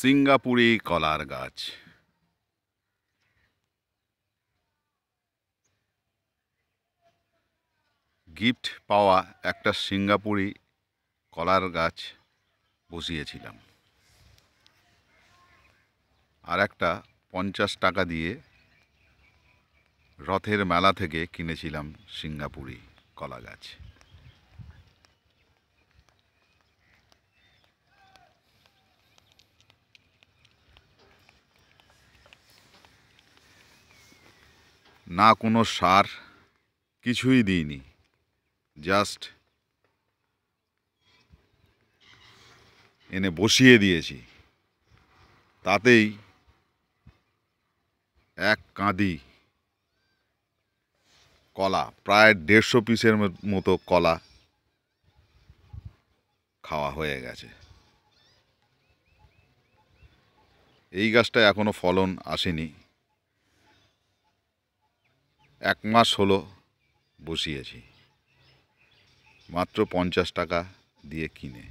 সিঙ্গাপুরি কলার গাছ। গিফট পাওয়া একটা সিঙ্গাপুরি কলার গাছ বসিয়েছিলাম, আর একটা 50 টাকা দিয়ে রথের মেলা থেকে কিনেছিলাম সিঙ্গাপুরি কলা গাছ। না কোনো সার, কিছুই দিইনি, জাস্ট এনে বসিয়ে দিয়েছি। তাতেই এক কাঁদি কলা, প্রায় 150 পিসের মতো কলা খাওয়া হয়ে গেছে। এই গাছটায় এখনো ফলন আসেনি, 1 মাস হলো বসিয়েছি, মাত্র 50 টাকা দিয়ে কিনে।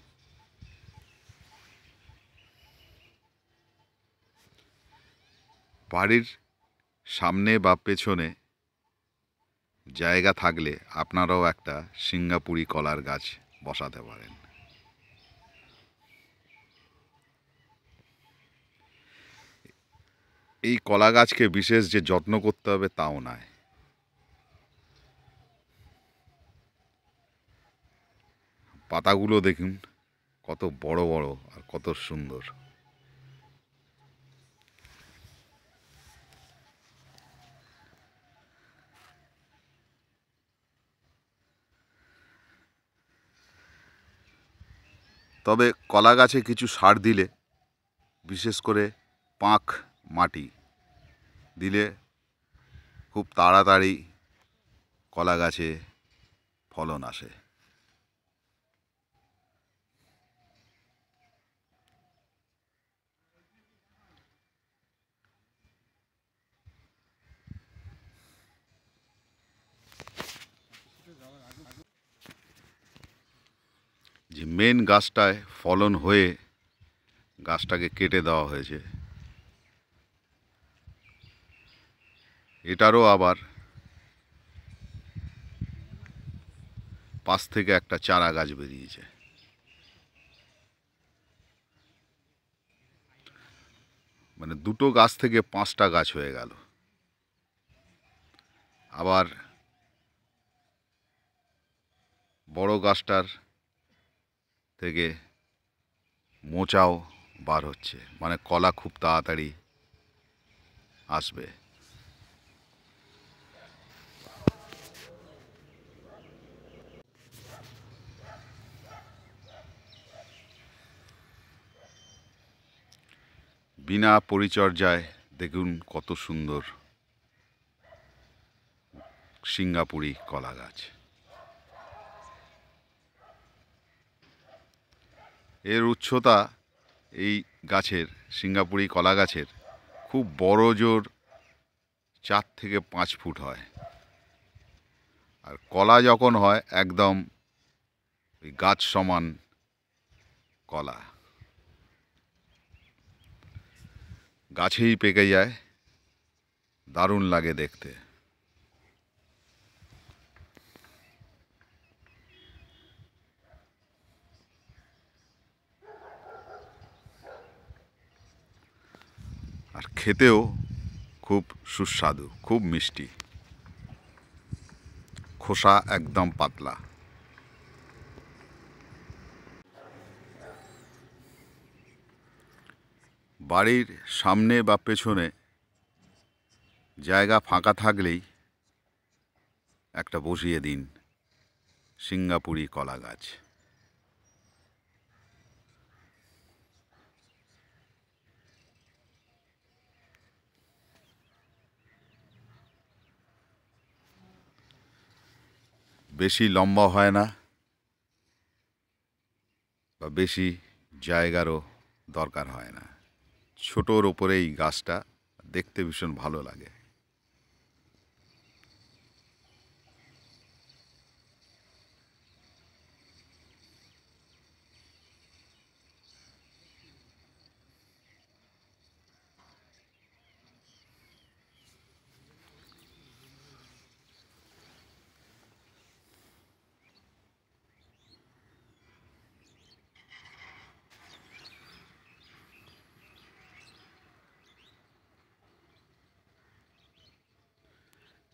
বাড়ির সামনে বা পেছনে জায়গা থাকলে আপনারাও একটা সিঙ্গাপুরি কলার গাছ বসাতে পারেন। এই কলা গাছকে বিশেষ যে যত্ন করতে হবে তাও নয়। পাতাগুলো দেখুন কত বড় বড় আর কত সুন্দর। তবে কলা গাছে কিছু সার দিলে, বিশেষ করে পাঁক মাটি দিলে খুব তাড়াতাড়ি কলা গাছে ফলন আসে। যে মেন গাছটায় ফলন হয়ে গাছটাকে কেটে দেওয়া হয়েছে, এটারও আবার পাশ থেকে একটা চারা গাছ বেরিয়েছে। মানে দুটো গাছ থেকে 5টা গাছ হয়ে গেল। আবার বড় গাছটার থেকে মোচাও বার হচ্ছে, মানে কলা খুব তাড়াতাড়ি আসবে। বিনা পরিচর্যায় দেখুন কত সুন্দর সিঙ্গাপুরি কলা গাছ। এর উচ্চতা, এই গাছের, সিঙ্গাপুরি কলা গাছের খুব বড় জোর 4 থেকে 5 ফুট হয়। আর কলা যখন হয় একদম ওই গাছ সমান কলা, গাছেই পেকে যায়, দারুণ লাগে দেখতে। আর খেতেও খুব সুস্বাদু, খুব মিষ্টি, খোসা একদম পাতলা। বাড়ির সামনে বা পেছনে জায়গা ফাঁকা থাকলেই একটা বসিয়ে দিন সিঙ্গাপুরি কলা গাছ। বেশি লম্বা হয় না বা বেশি জায়গারও দরকার হয় না, ছোটোর ওপরেই গাছটা দেখতে ভীষণ ভালো লাগে।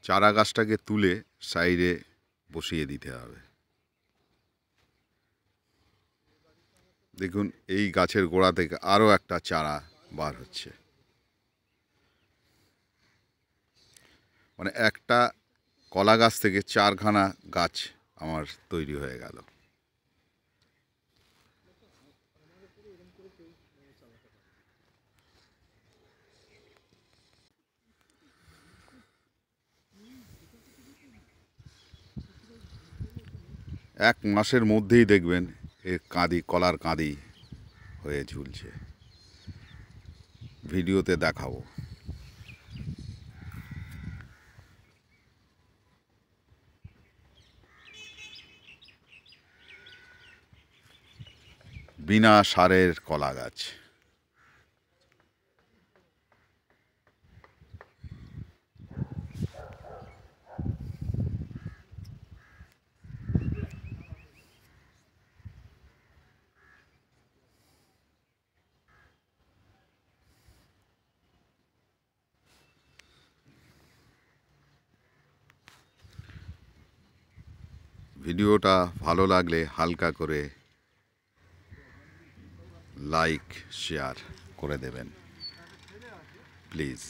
চারা গাছটাকে তুলে সাইডে বসিয়ে দিতে হবে। দেখুন এই গাছের গোড়া থেকে আরও একটা চারা বার হচ্ছে, মানে একটা কলা গাছ থেকে 4খানা গাছ আমার তৈরি হয়ে গেল। এক মাসের মধ্যেই দেখবেন এর কাঁদি, কলার কাঁদি হয়ে ঝুলছে। ভিডিওতে দেখাবো। বিনা সারের কলা গাছ। ভিডিওটা ভালো লাগলে হালকা করে লাইক শেয়ার করে দেবেন প্লিজ।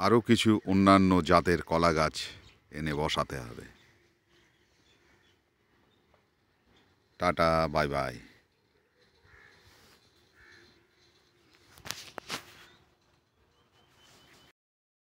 আরও কিছু অন্যান্য জাতের কলা গাছ এনে বসাতে হবে। Tata, bye bye.